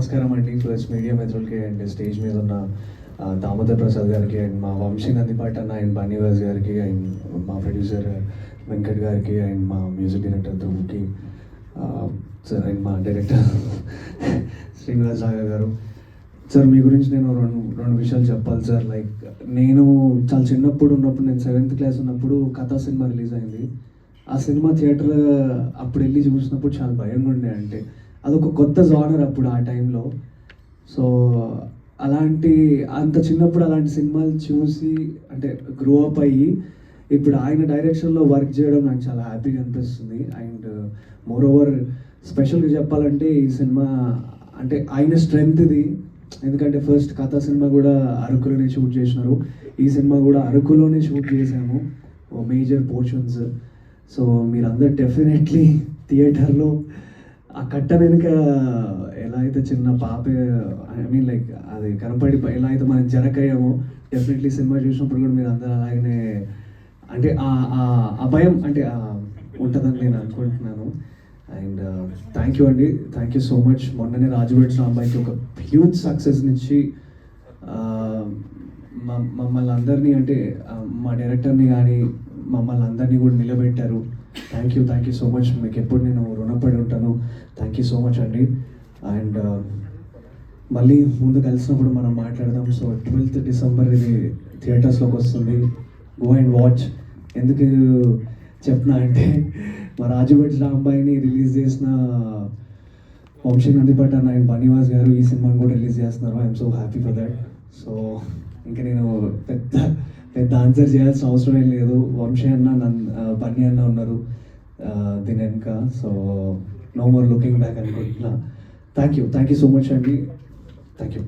నమస్కారం అండి. First media మిత్రులకి అండ్ స్టేజ్ మీద ఉన్న దామోదర్ ప్రసాద్ గారికి అండ్ మా వంశీ నందిపాట అన్న అండ్ బన్నీవాస్ గారికి అండ్ మా ప్రొడ్యూసర్ వెంకట్ గారికి అండ్ మా మ్యూజిక్ డైరెక్టర్ ధ్రువ్కి సార్ అండ్ మా డైరెక్టర్ శ్రీనివాస్ రాఘవ్ గారు. సార్ మీ గురించి నేను రెండు విషయాలు చెప్పాలి సార్. లైక్ నేను చాలా చిన్నప్పుడు ఉన్నప్పుడు, నేను 7th క్లాస్ ఉన్నప్పుడు కథా సినిమా రిలీజ్ అయింది. ఆ సినిమా థియేటర్ అప్పుడు వెళ్ళి చూసినప్పుడు చాలా భయంగా ఉండే. అంటే అదొక కొత్త జానర్ అప్పుడు ఆ టైంలో. సో అంత చిన్నప్పుడు అలాంటి సినిమాలు చూసి అంటే గ్రో అప్ అయ్యి ఇప్పుడు ఆయన డైరెక్షన్లో వర్క్ చేయడం నాకు చాలా హ్యాపీగా అనిపిస్తుంది. అండ్ మోర్ ఓవర్ స్పెషల్గా చెప్పాలంటే ఈ సినిమా అంటే ఆయన స్ట్రెంగ్త్ ఇది. ఎందుకంటే ఫస్ట్ కథ సినిమా కూడా అరకులోనే షూట్ చేసినారు, ఈ సినిమా కూడా అరకులోనే షూట్ చేసాము మేజర్ పోర్షన్స్. సో మీరందరూ డెఫినెట్లీ థియేటర్లో ఆ కట్ట వెనుక ఎలా అయితే చిన్న పాప ఐ మీన్ లైక్ అది కనపడి ఎలా అయితే మనం జరకయ్యామో, డెఫినెట్లీ సినిమా చూసినప్పుడు కూడా మీరు అందరూ అలాగనే అంటే ఆ భయం అంటే ఉంటుందని నేను అనుకుంటున్నాను. అండ్ థ్యాంక్ యూ అండి, థ్యాంక్ యూ సో మచ్. మొన్ననే రాజుబెట్ రాంబాయికి ఒక హ్యూజ్ సక్సెస్ నుంచి మమ్మల్ని అందరినీ అంటే మా డైరెక్టర్ని కానీ మమ్మల్ని అందరినీ కూడా నిలబెట్టారు. Thank you so much. మీకు ఎప్పుడు నేను రుణపడి ఉంటాను. థ్యాంక్ యూ సో మచ్ అండి. అండ్ మళ్ళీ ముందు కలిసినప్పుడు మనం మాట్లాడదాం. సో 12th డిసెంబర్ ఇది థియేటర్స్లోకి వస్తుంది. Go and watch. ఎందుకు చెప్పినా అంటే మా రాజుబెట్ రాంబాయిని రిలీజ్ చేసిన వంశీ నందిపాట అన్న అండ్ బన్నీవాస్ గారు ఈ సినిమాని కూడా రిలీజ్ చేస్తున్నారు. I'm so happy for that. So ఇంకా నేను పెద్ద ఆన్సర్ చేయాల్సిన అవసరం ఏం లేదు. వంశీ అన్న బన్నీ అన్న ఉన్నారు దీని వెనుక. So no more looking back అనుకుంటున్నా. థ్యాంక్ యూ సో మచ్ అండి. Thank you.